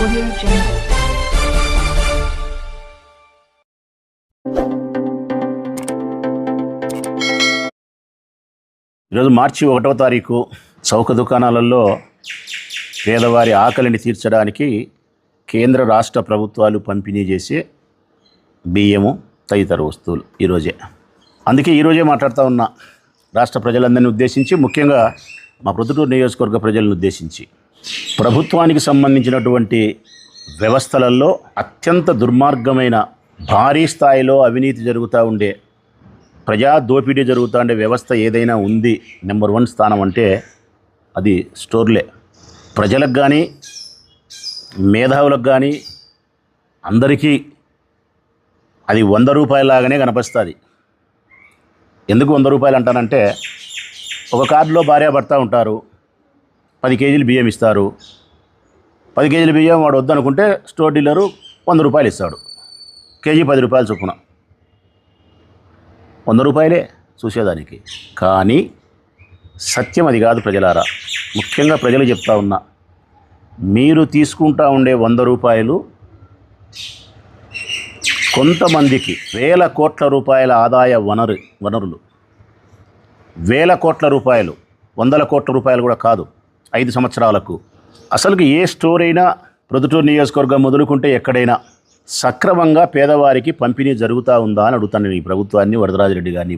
Audio Jungle. ఈరోజు మార్చి 1వ తారీఖు చౌక దుకాణాలలో పేదవారి ఆకలిని తీర్చడానికి కేంద్ర రాష్ట్ర ప్రభుత్వాలు పంపిణీ చేసే బియ్యము తదితర వస్తువులు ఈరోజే. అందుకే ఈరోజే మాట్లాడుతూ ఉన్న రాష్ట్ర ప్రజలందరినీ ఉద్దేశించి, ముఖ్యంగా మా ప్రొద్దుటూరు నియోజకవర్గ ప్రజలను ఉద్దేశించి, ప్రభుత్వానికి సంబంధించినటువంటి వ్యవస్థలలో అత్యంత దుర్మార్గమైన భారీ స్థాయిలో అవినీతి జరుగుతూ ఉండే, ప్రజా దోపిడీ జరుగుతూ ఉండే వ్యవస్థ ఏదైనా ఉంది నెంబర్ 1 స్థానం అంటే అది స్టోర్లే. ప్రజలకు కానీ మేధావులకు కానీ అందరికీ అది 100 రూపాయలాగానే కనిపిస్తుంది. ఎందుకు 100 రూపాయలు అంటానంటే, ఒక కార్డులో భార్యాభర్త ఉంటారు, 10 కేజీలు బియ్యం ఇస్తారు. 10 కేజీల బియ్యం వాడు వద్దనుకుంటే స్టోర్ డీలరు 100 రూపాయలు ఇస్తాడు. కేజీ 10 రూపాయలు చొప్పున 100 రూపాయలే చూసేదానికి. కానీ సత్యం అది కాదు ప్రజలారా. ముఖ్యంగా ప్రజలు చెప్తా ఉన్నా, మీరు తీసుకుంటా ఉండే 100 రూపాయలు కొంతమందికి వేల కోట్ల రూపాయల ఆదాయ వనరులు, వేల కోట్ల రూపాయలు, 100 కోట్ల రూపాయలు కూడా కాదు. 5 సంవత్సరాలకు అసలుకి ఏ స్టోర్ అయినా ప్రొద్దుటూరు నియోజకవర్గం మొదలుకుంటే ఎక్కడైనా సక్రమంగా పేదవారికి పంపిణీ జరుగుతూ ఉందా అని అడుగుతాను నేను ఈ ప్రభుత్వాన్ని, వరదరాజిరెడ్డి గారిని.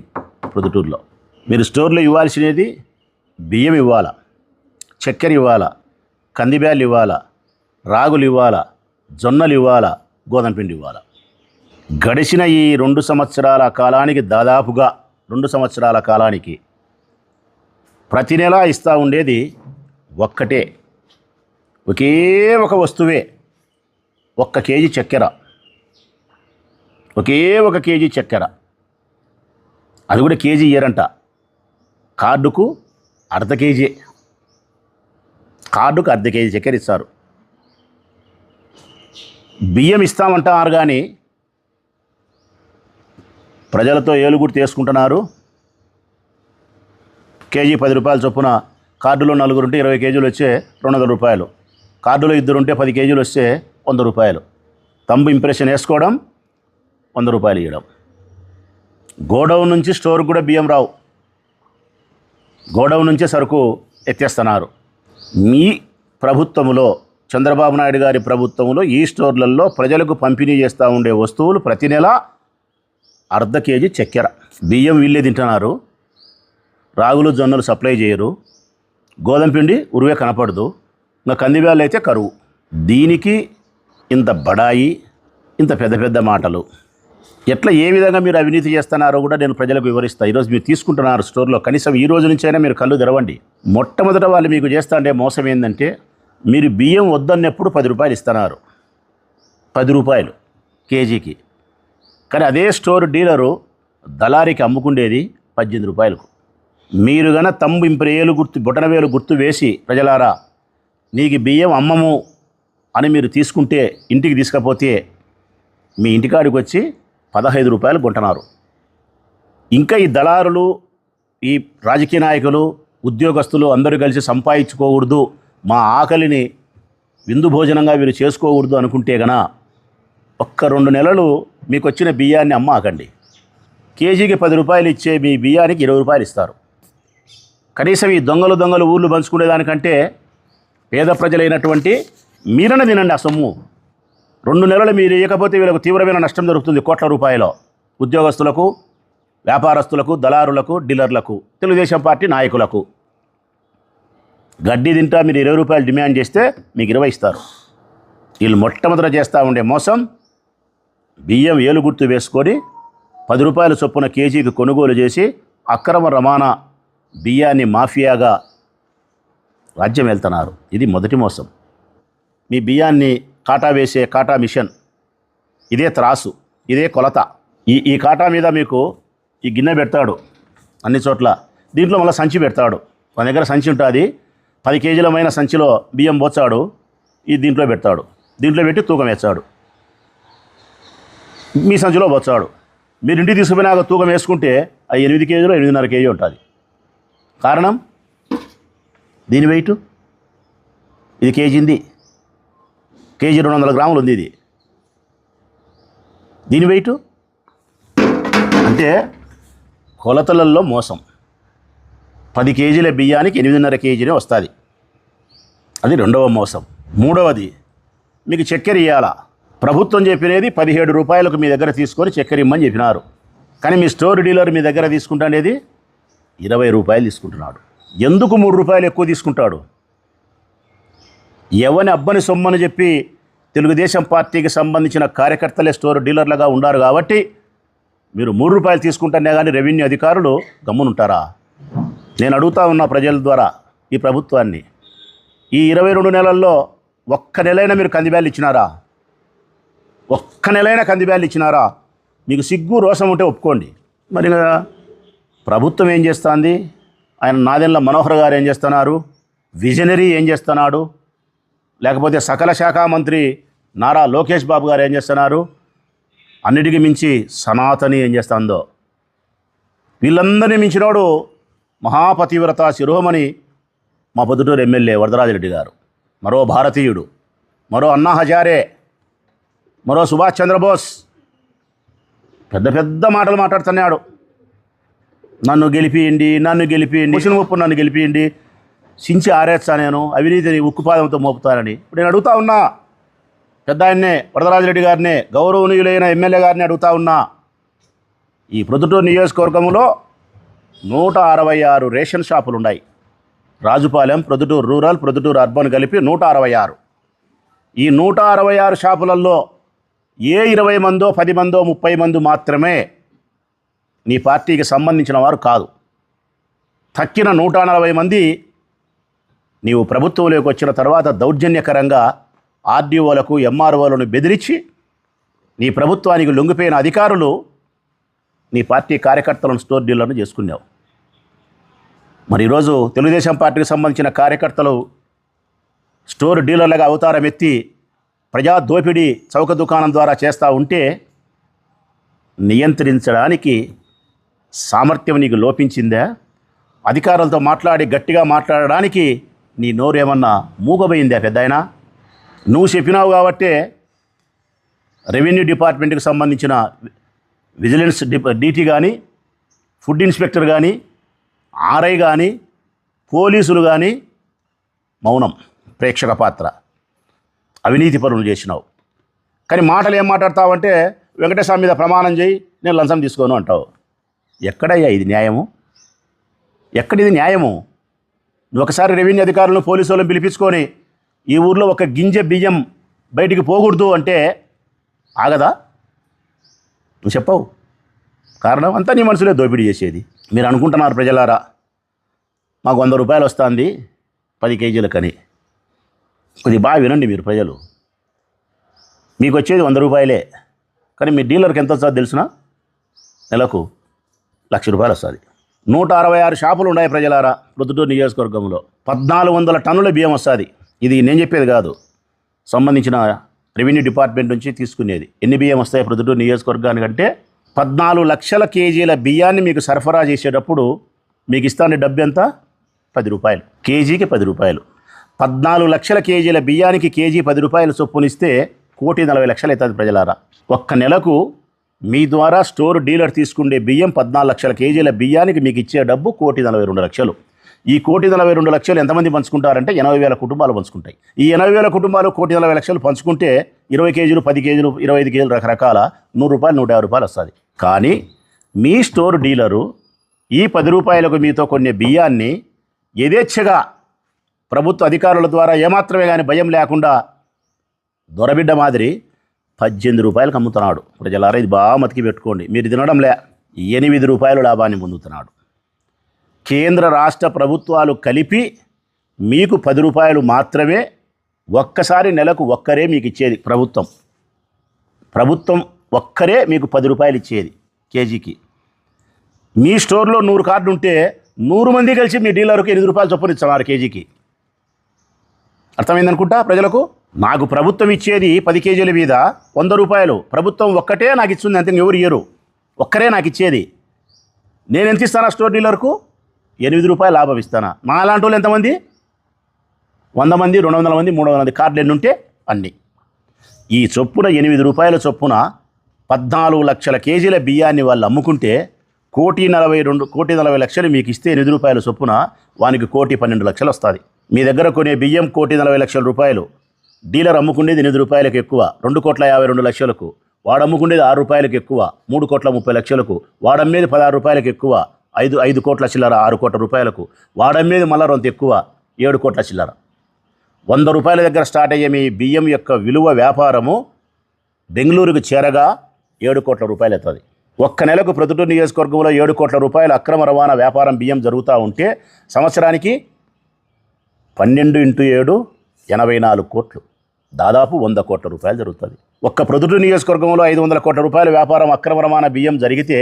ప్రొద్దుటూరులో మీరు స్టోర్లో ఇవ్వాల్సినది బియ్యం ఇవ్వాలా, చక్కెర ఇవ్వాలా, కందిబ్యాలు ఇవ్వాలా, రాగులు ఇవ్వాలా, జొన్నలు ఇవ్వాలా, గోధుమ పిండి ఇవ్వాలా. గడిచిన ఈ 2 సంవత్సరాల కాలానికి, దాదాపుగా 2 సంవత్సరాల కాలానికి ప్రతి నెలా ఇస్తూ ఉండేది ఒక్కటే, ఒకే ఒక వస్తువే, 1 కేజీ చక్కెర, ఒకే 1 కేజీ చక్కెర. అది కూడా కేజీ ఇయ్యరంట, కార్డుకు అర్ధ కేజీ, కార్డుకు అర్ధ కేజీ చక్కెర ఇస్తారు. బియ్యం ఇస్తామంటారు కానీ ప్రజలతో ఏలుగుడు తీసుకుంటున్నారు. కేజీ 10 రూపాయల చొప్పున, కార్డులో 4 ఉంటే 20 కేజీలు వచ్చే 200 రూపాయలు, కార్డులో 2 ఉంటే 10 కేజీలు వస్తే 100 రూపాయలు. తంబు ఇంప్రెషన్ వేసుకోవడం, 100 రూపాయలు ఇవ్వడం. గోడౌన్ నుంచి స్టోర్కి కూడా బియ్యం రావు, గోడౌన్ నుంచే సరుకు ఎత్తేస్తున్నారు. మీ ప్రభుత్వంలో, చంద్రబాబు నాయుడు గారి ప్రభుత్వంలో ఈ స్టోర్లలో ప్రజలకు పంపిణీ చేస్తూ ఉండే వస్తువులు ప్రతి నెల అర్ధ కేజీ చక్కెర. బియ్యం వీళ్ళే తింటున్నారు, రాగులు జొన్నలు సప్లై చేయరు, గోధుమ పిండి ఉరువే కనపడదు, ఇంకా కందిబ్యాలు అయితే కరువు. దీనికి ఇంత బడాయి, ఇంత పెద్ద పెద్ద మాటలు, ఎట్లా ఏ విధంగా మీరు అవినీతి చేస్తున్నారో కూడా నేను ప్రజలకు వివరిస్తాను. ఈరోజు మీరు తీసుకుంటున్నారు స్టోర్లో, కనీసం ఈ రోజు నుంచైనా మీరు కళ్ళు తెరవండి. మొట్టమొదట వాళ్ళు మీకు చేస్తా ఉండే మోసం ఏంటంటే, మీరు బియ్యం వద్దన్నప్పుడు 10 రూపాయలు ఇస్తున్నారు, 10 రూపాయలు కేజీకి. కానీ అదే స్టోర్ డీలరు దళారికి అమ్ముకుండేది 18 రూపాయలకు. మీరు గన తంబు ఇంప్రేలు గుర్తు, బొటనవేలు గుర్తు వేసి, ప్రజలారా నీకు బియ్యం అమ్మము అని మీరు తీసుకుంటే, ఇంటికి తీసుకపోతే మీ ఇంటికాడికి వచ్చి 15 రూపాయలు కొంటున్నారు. ఇంకా ఈ దళారులు, ఈ రాజకీయ నాయకులు, ఉద్యోగస్తులు అందరూ కలిసి సంపాదించుకోకూడదు, మా ఆకలిని విందు భోజనంగా వీరు చేసుకోకూడదు అనుకుంటే గన 1-2 నెలలు మీకు వచ్చిన బియ్యాన్ని అమ్మాకండి. కేజీకి 10 రూపాయలు ఇచ్చే మీ బియ్యానికి 20 రూపాయలు ఇస్తారు. కనీసం ఈ దొంగలు ఊళ్ళు పంచుకునేదానికంటే పేద ప్రజలైనటువంటి మీరన్న తినండి ఆ సొమ్ము. 2 నెలలు మీరు ఇవ్వకపోతే వీళ్ళకు తీవ్రమైన నష్టం జరుగుతుంది, కోట్ల రూపాయలు. ఉద్యోగస్తులకు, వ్యాపారస్తులకు, దళారులకు, డీలర్లకు, తెలుగుదేశం పార్టీ నాయకులకు. గడ్డి తింటా మీరు 20 రూపాయలు డిమాండ్ చేస్తే మీకు 20 ఇస్తారు. వీళ్ళు మొట్టమొదట చేస్తూ ఉండే మోసం, బియ్యం ఏలు గుర్తు వేసుకొని 10 రూపాయల చొప్పున కేజీకి కొనుగోలు చేసి అక్రమ రవాణా బియ్యాన్ని మాఫియాగా రాజ్యం వెళ్తున్నారు. ఇది మొదటి మోసం. మీ బియ్యాన్ని కాటా వేసే కాటా మిషన్, ఇదే త్రాసు, ఇదే కొలత. ఈ కాటా మీద మీకు ఈ గిన్నె పెడతాడు అన్ని చోట్ల, దీంట్లో మళ్ళీ సంచి పెడతాడు. మన దగ్గర సంచి ఉంటుంది, 10 కేజీలమైన సంచిలో బియ్యం పోచాడు, ఈ దీంట్లో పెడతాడు, దీంట్లో పెట్టి తూకం వేస్తాడు, మీ సంచిలో పోచాడు. మీరు ఇంటికి తీసుకుపోయినాక తూకం వేసుకుంటే అది 8 కేజీలు 8.5 కేజీ ఉంటుంది. కారణం దీని వెయిట్ ఇది కేజీ 200 గ్రాములు ఉంది ఇది. దీని వెయిట్ అంటే కొలతలలో మోసం. 10 కేజీల బియ్యానికి 8.5 కేజీనే వస్తుంది. అది రెండవ మోసం. మూడవది, మీకు చక్కెర ఇవ్వాలా, ప్రభుత్వం చెప్పినది 17 రూపాయలకు మీ దగ్గర తీసుకొని చక్కెర ఇమ్మని చెప్పినారు. కానీ మీ స్టోర్ డీలర్ మీ దగ్గర తీసుకుంటానేది 20 రూపాయలు తీసుకుంటున్నాడు. ఎందుకు 3 రూపాయలు ఎక్కువ తీసుకుంటాడు? ఎవని అబ్బని సొమ్మని చెప్పి తెలుగుదేశం పార్టీకి సంబంధించిన కార్యకర్తలే స్టోర్ డీలర్లుగా ఉన్నారు కాబట్టి మీరు 3 రూపాయలు తీసుకుంటానే కానీ రెవెన్యూ అధికారులు గమ్మునుంటారా? నేను అడుగుతా ఉన్న ప్రజల ద్వారా ఈ ప్రభుత్వాన్ని, ఈ 22 నెలల్లో ఒక్క నెలైనా మీరు కందిబ్యాలు ఇచ్చినారా? ఒక్క నెలైనా కందిబ్యాలు ఇచ్చినారా? మీకు సిగ్గు రోషం ఉంటే ఒప్పుకోండి. మరి ప్రభుత్వం ఏం చేస్తుంది? ఆయన నాదెండ్ల మనోహర్ గారు ఏం చేస్తున్నారు? విజనరీ ఏం చేస్తున్నాడు? లేకపోతే సకల శాఖ మంత్రి నారా లోకేష్ బాబు గారు ఏం చేస్తున్నారు? అన్నిటికీ మించి సనాతని ఏం చేస్తుందో, వీళ్ళందరినీ మించినోడు మహాపతివ్రత శిరోమణి మా పొద్దుటూరు ఎమ్మెల్యే వరదరాజిరెడ్డి గారు, మరో భారతీయుడు, మరో అన్నా హజారే, మరో సుభాష్ చంద్రబోస్. పెద్ద పెద్ద మాటలు మాట్లాడుతున్నాడు. నన్ను గెలిపియండి, ముసిన ఉప్పు నన్ను గెలిపియండి, సించి ఆరేస్తా, నేను అవినీతిని ఉక్కుపాదంతో మోపుతానని. ఇప్పుడు నేను అడుగుతా ఉన్నా, పెద్ద ఆయన్నే వరదరాజిరెడ్డి గారినే, గౌరవనీయులైన ఎమ్మెల్యే గారిని అడుగుతా ఉన్నా. ఈ ప్రొద్దుటూరు నియోజకవర్గంలో 166 రేషన్ షాపులు ఉన్నాయి. రాజుపాలెం, ప్రొద్దుటూరు రూరల్, ప్రొద్దుటూరు అర్బన్ కలిపి 166. ఈ 166 షాపులలో ఏ 20 మందో 10 మందో 30 మంది మాత్రమే నీ పార్టీకి సంబంధించిన వారు కాదు. తక్కిన 140 మంది నీవు ప్రభుత్వంలోకి వచ్చిన తర్వాత దౌర్జన్యకరంగా ఆర్డీఓలకు ఎంఆర్ఓలను బెదిరించి నీ ప్రభుత్వానికి లొంగిపోయిన అధికారులు నీ పార్టీ కార్యకర్తలను స్టోర్ డీలర్ను చేసుకున్నావు. మరి ఈరోజు తెలుగుదేశం పార్టీకి సంబంధించిన కార్యకర్తలు స్టోర్ డీలర్లుగా అవతారం ఎత్తి ప్రజా దోపిడీ చౌక దుకాణం ద్వారా చేస్తూ ఉంటే నియంత్రించడానికి సామర్థ్యం నీకు లోపించిందా? అధికారులతో మాట్లాడి గట్టిగా మాట్లాడడానికి నీ నోరేమన్నా మూగబోయిందా పెద్దాయనా? నువ్వు చెప్పినావు కాబట్టే రెవెన్యూ డిపార్ట్మెంట్కి సంబంధించిన విజిలెన్స్ డీటీ కానీ, ఫుడ్ ఇన్స్పెక్టర్ కానీ, ఆర్ఐ కానీ, పోలీసులు కానీ మౌనం, ప్రేక్షక పాత్ర, అవినీతి పనులు చేసినావు. కానీ మాటలు ఏం మాట్లాడతావంటే వెంకటేశ్వర మీద ప్రమాణం చేయి, నేను లంచం తీసుకోను అంటావు. ఎక్కడయ్యా ఇది న్యాయము? ఎక్కడిది న్యాయము? నువ్వు ఒకసారి రెవెన్యూ అధికారులను పోలీసు వాళ్ళని పిలిపించుకొని ఈ ఊర్లో ఒక గింజ బియ్యం బయటికి పోకూడదు అంటే ఆగదా? నువ్వు చెప్పవు. కారణం అంతా నీ మనసులో దోపిడీ చేసేది. మీరు అనుకుంటున్నారు ప్రజలారా, మాకు 100 రూపాయలు వస్తుంది 10 కేజీలకని. కొద్ది బాగా వినండి మీరు ప్రజలు. మీకు వచ్చేది 100 రూపాయలే, కానీ మీ డీలర్కి ఎంత వస్తుందో తెలిసిన? నెలకు 1,00,000 రూపాయలు వస్తుంది. 166 షాపులు ఉన్నాయి ప్రజలారా ప్రొద్దుటూరు నియోజకవర్గంలో. 1,400 టన్నుల బియ్యం వస్తుంది. ఇది నేను చెప్పేది కాదు, సంబంధించిన రెవెన్యూ డిపార్ట్మెంట్ నుంచి తీసుకునేది. ఎన్ని బియ్యం వస్తాయి ప్రొద్దుటూరు నియోజకవర్గానికంటే 14 లక్షల కేజీల బియ్యాన్ని మీకు సరఫరా చేసేటప్పుడు మీకు ఇస్తాను డబ్బు ఎంత? 10 రూపాయలు. కేజీకి 10 రూపాయలు. 14 లక్షల కేజీల బియ్యానికి కేజీ 10 రూపాయలు చొప్పునిస్తే 1,40,00,000 అవుతుంది ప్రజలారా. ఒక్క నెలకు మీ ద్వారా స్టోర్ డీలర్ తీసుకునే బియ్యం 14 లక్షల కేజీల బియ్యానికి మీకు ఇచ్చే డబ్బు 1,42,00,000. ఈ 1,42,00,000 ఎంతమంది పంచుకుంటారంటే 80,000 కుటుంబాలు పంచుకుంటాయి. ఈ 80,000 కుటుంబాలు 1,40,00,000 పంచుకుంటే 20 కేజీలు 10 కేజీలు 25 కేజీలు రకరకాల 100 రూపాయలు 150 రూపాయలు వస్తుంది. కానీ మీ స్టోర్ డీలరు ఈ 10 రూపాయలకు మీతో కొన్ని బియ్యాన్ని యథేచ్ఛగా ప్రభుత్వ అధికారుల ద్వారా ఏమాత్రమే కానీ భయం లేకుండా దొరబిడ్డ మాదిరి 18 రూపాయలకు అమ్ముతున్నాడు. ప్రజలారా ఇది బాగా మతికి పెట్టుకోండి. మీరు తినడంలే 8 రూపాయలు లాభాన్ని పొందుతున్నాడు. కేంద్ర రాష్ట్ర ప్రభుత్వాలు కలిపి మీకు 10 రూపాయలు మాత్రమే ఒక్కసారి నెలకు ఒక్కరే మీకు ఇచ్చేది. ప్రభుత్వం ఒక్కరే మీకు 10 రూపాయలు ఇచ్చేది కేజీకి. మీ స్టోర్లో 100 కార్డు ఉంటే 100 మంది కలిసి మీ డీలర్కి 8 రూపాయలు చొప్పున ఇస్తున్నారు కేజీకి. అర్థమైందనుకుంటా ప్రజలకు. నాకు ప్రభుత్వం ఇచ్చేది 10 కేజీల మీద 100 రూపాయలు. ప్రభుత్వం ఒక్కటే నాకు ఇస్తుంది, అంతే ఎవరు ఇయ్యరు. ఒక్కరే నాకు ఇచ్చేది. నేను ఎంత ఇస్తానా స్టోర్ డీలర్కు? 8 రూపాయలు లాభం ఇస్తానా? మా అలాంటి వాళ్ళు ఎంతమంది? 100 మంది 200 మంది 300 మంది కార్డులు ఎన్ని ఉంటే అన్ని. ఈ చొప్పున 8 రూపాయల చొప్పున 14 లక్షల కేజీల బియ్యాన్ని వాళ్ళు అమ్ముకుంటే 1,42,40,00,000 మీకు ఇస్తే 8 రూపాయల చొప్పున వానికి 1,12,00,000 వస్తుంది. మీ దగ్గర కొనే బియ్యం 1,40,00,000 రూపాయలు, డీలర్ అమ్ముకునేది 8 రూపాయలకు ఎక్కువ 2,52,00,000కు, వాడు అమ్ముకునేది 6 రూపాయలకు ఎక్కువ 3,30,00,000కు, వాడమ్మేది 16 రూపాయలకు ఎక్కువ 5 కోట్ల చిల్లర 6 కోట్ల రూపాయలకు, వాడమ్మేది మళ్ళా రొంత ఎక్కువ 7 కోట్ల చిల్లర. 100 రూపాయల దగ్గర స్టార్ట్ అయ్యే మీ బియ్యం యొక్క విలువ వ్యాపారము బెంగళూరుకు చేరగా 7 కోట్ల రూపాయలు అవుతుంది. ఒక్క నెలకు ప్రొద్దుటూరు నియోజకవర్గంలో 7 కోట్ల రూపాయల అక్రమ రవాణా వ్యాపారం బియ్యం జరుగుతూ ఉంటే సంవత్సరానికి 12 × 7 84 కోట్లు, దాదాపు 100 కోట్ల రూపాయలు జరుగుతుంది. ఒక్క ప్రొద్దుటూరు నియోజకవర్గంలో 500 కోట్ల రూపాయల వ్యాపారం అక్రమ రవాణా బియ్యం జరిగితే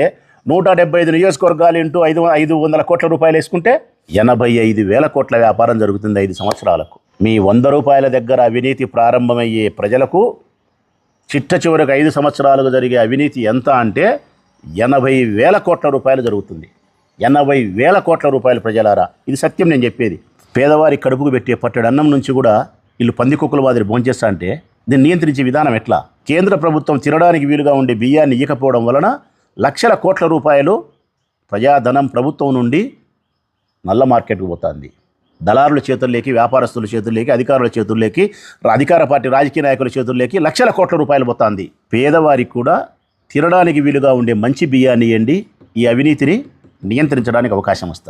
175 నియోజకవర్గాలు ఇంటూ 500 కోట్ల రూపాయలు వేసుకుంటే 85,000 కోట్ల వ్యాపారం జరుగుతుంది 5 సంవత్సరాలకు. మీ 100 రూపాయల దగ్గర అవినీతి ప్రారంభమయ్యే ప్రజలకు చిట్ట చివరికి 5 సంవత్సరాలకు జరిగే అవినీతి ఎంత అంటే 80,000 కోట్ల రూపాయలు జరుగుతుంది. 80,000 కోట్ల రూపాయలు ప్రజలారా, ఇది సత్యం నేను చెప్పేది. పేదవారి కడుపుకు పెట్టే పట్టెడు అన్నం నుంచి కూడా వీళ్ళు పందికొక్కుల మాదిరి భోంచేస్తా అంటే దీన్ని నియంత్రించే విధానం ఎట్లా? కేంద్ర ప్రభుత్వం తినడానికి వీలుగా ఉండే బియ్యాన్ని ఇయ్యకపోవడం వలన లక్షల కోట్ల రూపాయలు ప్రజాధనం ప్రభుత్వం నుండి నల్ల మార్కెట్కు పోతుంది. దళారుల చేతుల్లోకి, వ్యాపారస్తుల చేతుల్లోకి, అధికారుల చేతుల్లోకి, అధికార పార్టీ రాజకీయ నాయకుల చేతుల్లోకి లక్షల కోట్ల రూపాయలు పోతుంది. పేదవారికి కూడా తినడానికి వీలుగా ఉండే మంచి బియ్యాన్ని ఇవ్వండి, ఈ అవినీతిని నియంత్రించడానికి అవకాశం వస్తుంది.